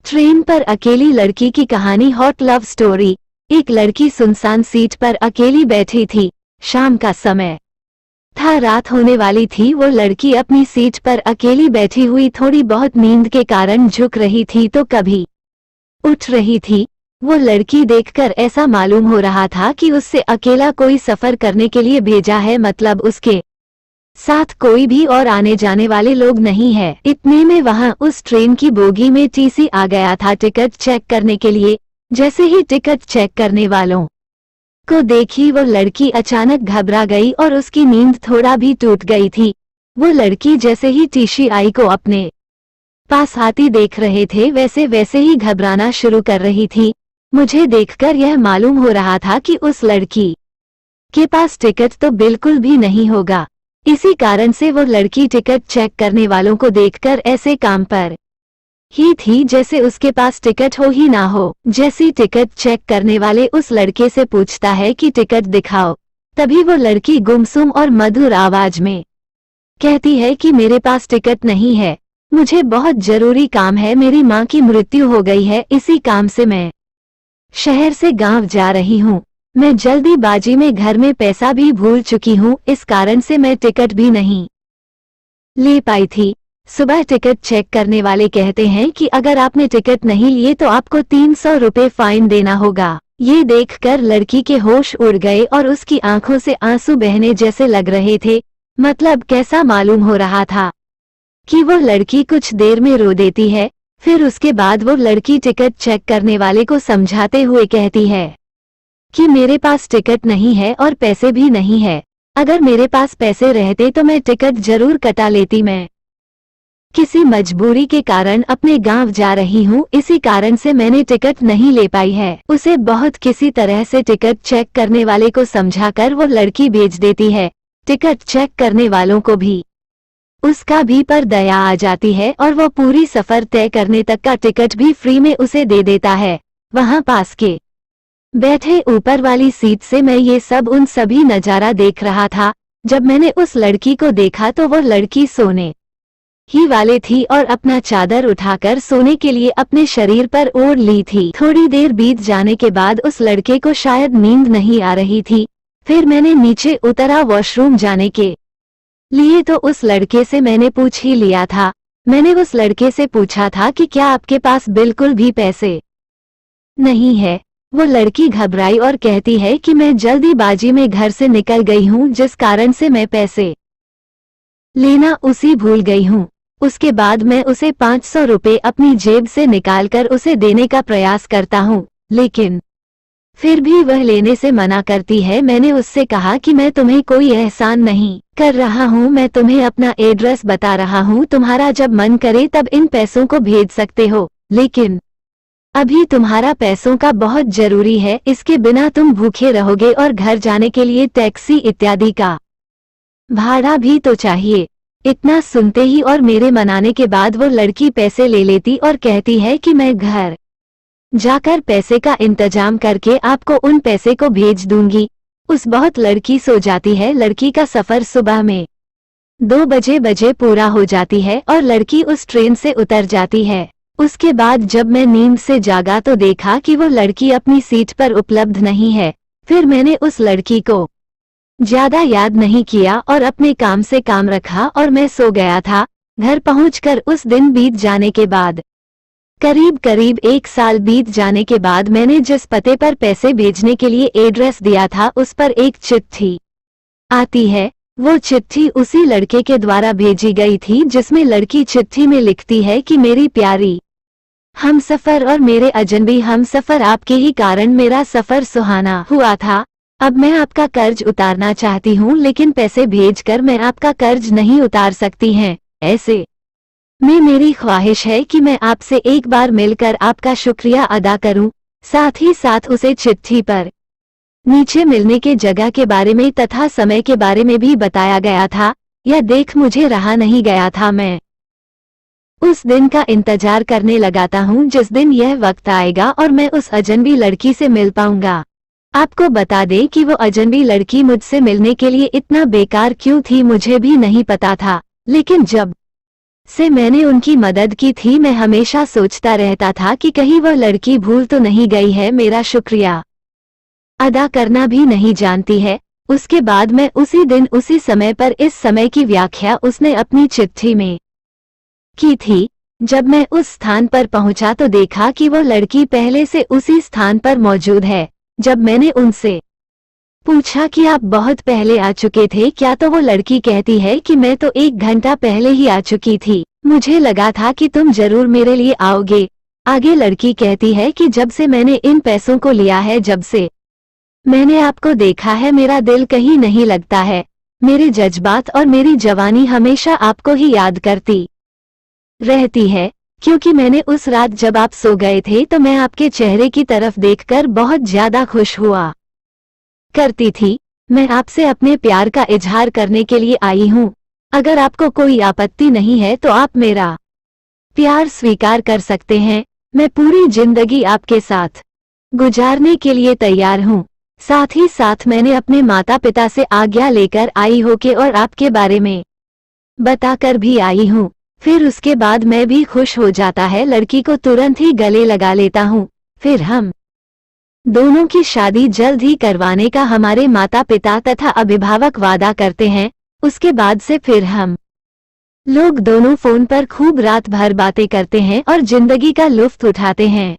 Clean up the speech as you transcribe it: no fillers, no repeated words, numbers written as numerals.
Train पर अकेली लड़की की कहानी। Hot love story. एक लड़की सुनसान सीट पर अकेली बैठी थी। शाम का समय था, रात होने वाली थी। वो लड़की अपनी सीट पर अकेली बैठी हुई थोड़ी बहुत नींद के कारण झुक रही थी तो कभी उठ रही थी। वो लड़की देखकर ऐसा मालूम हो रहा था कि उससे अकेला कोई सफर करने के लिए भेजा है, मतलब उसके साथ कोई भी और आने जाने वाले लोग नहीं है। इतने में वहां उस ट्रेन की बोगी में टीसी आ गया था टिकट चेक करने के लिए। जैसे ही टिकट चेक करने वालों को देखी वो लड़की अचानक घबरा गई और उसकी नींद थोड़ा भी टूट गई थी। वो लड़की जैसे ही टीसी आई को अपने पास आती देख रहे थे वैसे वैसे ही घबराना शुरू कर रही थी। मुझे देखकर यह मालूम हो रहा था कि उस लड़की के पास टिकट तो बिल्कुल भी नहीं होगा। इसी कारण से वो लड़की टिकट चेक करने वालों को देखकर ऐसे काम पर ही थी जैसे उसके पास टिकट हो ही ना हो। जैसी टिकट चेक करने वाले उस लड़के से पूछता है कि टिकट दिखाओ, तभी वो लड़की गुमसुम और मधुर आवाज में कहती है कि मेरे पास टिकट नहीं है, मुझे बहुत जरूरी काम है, मेरी माँ की मृत्यु हो गई है, इसी काम से मैं शहर से गांव जा रही हूँ। मैं जल्दीबाजी में घर में पैसा भी भूल चुकी हूँ, इस कारण से मैं टिकट भी नहीं ले पाई थी। सुबह टिकट चेक करने वाले कहते हैं कि अगर आपने टिकट नहीं लिए तो आपको 300 रुपये फाइन देना होगा। ये देखकर लड़की के होश उड़ गए और उसकी आंखों से आंसू बहने जैसे लग रहे थे। मतलब कैसा मालूम हो रहा था कि वो लड़की कुछ देर में रो देती है, फिर उसके बाद वो लड़की टिकट चेक करने वाले को समझाते हुए कहती है कि मेरे पास टिकट नहीं है और पैसे भी नहीं है। अगर मेरे पास पैसे रहते तो मैं टिकट जरूर कटा लेती। मैं किसी मजबूरी के कारण अपने गांव जा रही हूँ, इसी कारण से मैंने टिकट नहीं ले पाई है। उसे बहुत किसी तरह से टिकट चेक करने वाले को समझाकर वो लड़की भेज देती है। टिकट चेक करने वालों को भी उसका भी पर दया आ जाती है और वो पूरी सफर तय करने तक का टिकट भी फ्री में उसे दे देता है। वहां पास के बैठे ऊपर वाली सीट से मैं ये सब उन सभी नजारा देख रहा था। जब मैंने उस लड़की को देखा तो वो लड़की सोने ही वाले थी और अपना चादर उठाकर सोने के लिए अपने शरीर पर ओढ़ ली थी। थोड़ी देर बीत जाने के बाद उस लड़के को शायद नींद नहीं आ रही थी। फिर मैंने नीचे उतरा वॉशरूम जाने के लिए तो उस लड़के से मैंने पूछ ही लिया था। मैंने उस लड़के से पूछा था कि क्या आपके पास बिल्कुल भी पैसे नहीं है। वो लड़की घबराई और कहती है कि मैं जल्दीबाजी में घर से निकल गई हूँ, जिस कारण से मैं पैसे लेना उसी भूल गई हूँ। उसके बाद मैं उसे 500 रुपये अपनी जेब से निकालकर उसे देने का प्रयास करता हूँ, लेकिन फिर भी वह लेने से मना करती है। मैंने उससे कहा कि मैं तुम्हें कोई एहसान नहीं कर रहा हूँ, मैं तुम्हें अपना एड्रेस बता रहा हूँ, तुम्हारा जब मन करे तब इन पैसों को भेज सकते हो, लेकिन अभी तुम्हारा पैसों का बहुत जरूरी है, इसके बिना तुम भूखे रहोगे और घर जाने के लिए टैक्सी इत्यादि का भाड़ा भी तो चाहिए। इतना सुनते ही और मेरे मनाने के बाद वो लड़की पैसे ले लेती और कहती है कि मैं घर जाकर पैसे का इंतजाम करके आपको उन पैसे को भेज दूंगी। उस बहुत लड़की सो जाती है। लड़की का सफर सुबह में 2 बजे पूरा हो जाती है और लड़की उस ट्रेन से उतर जाती है। उसके बाद जब मैं नींद से जागा तो देखा कि वो लड़की अपनी सीट पर उपलब्ध नहीं है। फिर मैंने उस लड़की को ज्यादा याद नहीं किया और अपने काम से काम रखा और मैं सो गया था। घर पहुंचकर उस दिन बीत जाने के बाद करीब 1 साल बीत जाने के बाद मैंने जिस पते पर पैसे भेजने के लिए एड्रेस दिया था उस पर एक चिट्ठी आती है। वो चिट्ठी उसी लड़के के द्वारा भेजी गई थी, जिसमें लड़की चिट्ठी में लिखती है कि मेरी प्यारी हमसफर और मेरे अजनबी हमसफर, आपके ही कारण मेरा सफर सुहाना हुआ था। अब मैं आपका कर्ज उतारना चाहती हूँ, लेकिन पैसे भेजकर मैं आपका कर्ज नहीं उतार सकती हैं। ऐसे में मेरी ख्वाहिश है कि मैं आपसे एक बार मिलकर आपका शुक्रिया अदा करूं। साथ ही साथ उसे चिट्ठी पर नीचे मिलने के जगह के बारे में तथा समय के बारे में भी बताया गया था। यह देख मुझे रहा नहीं गया था। मैं उस दिन का इंतजार करने लगाता हूँ जिस दिन यह वक्त आएगा और मैं उस अजनबी लड़की से मिल पाऊंगा। आपको बता दें कि वो अजनबी लड़की मुझसे मिलने के लिए इतना बेकार क्यों थी मुझे भी नहीं पता था, लेकिन जब से मैंने उनकी मदद की थी। मैं हमेशा सोचता रहता था कि कहीं वह लड़की भूल तो नहीं गई है, मेरा शुक्रिया अदा करना भी नहीं जानती है। उसके बाद मैं उसी दिन उसी समय पर इस समय की व्याख्या उसने अपनी चिट्ठी में की थी। जब मैं उस स्थान पर पहुंचा तो देखा कि वो लड़की पहले से उसी स्थान पर मौजूद है। जब मैंने उनसे पूछा कि आप बहुत पहले आ चुके थे क्या, तो वो लड़की कहती है कि मैं तो 1 घंटा पहले ही आ चुकी थी, मुझे लगा था कि तुम जरूर मेरे लिए आओगे। आगे लड़की कहती है कि जब से मैंने इन पैसों को लिया है, जब से मैंने आपको देखा है, मेरा दिल कहीं नहीं लगता है। मेरे जज्बात और मेरी जवानी हमेशा आपको ही याद करती रहती है, क्योंकि मैंने उस रात जब आप सो गए थे तो मैं आपके चेहरे की तरफ देखकर बहुत ज्यादा खुश हुआ करती थी। मैं आपसे अपने प्यार का इजहार करने के लिए आई हूँ। अगर आपको कोई आपत्ति नहीं है तो आप मेरा प्यार स्वीकार कर सकते हैं। मैं पूरी जिंदगी आपके साथ गुजारने के लिए तैयार हूँ। साथ ही साथ मैंने अपने माता पिता से आज्ञा लेकर आई हो के और आपके बारे में बताकर भी आई हूँ। फिर उसके बाद मैं भी खुश हो जाता है, लड़की को तुरंत ही गले लगा लेता हूँ। फिर हम दोनों की शादी जल्द ही करवाने का हमारे माता पिता तथा अभिभावक वादा करते हैं। उसके बाद से फिर हम लोग दोनों फोन पर खूब रात भर बातें करते हैं और जिंदगी का लुत्फ उठाते हैं।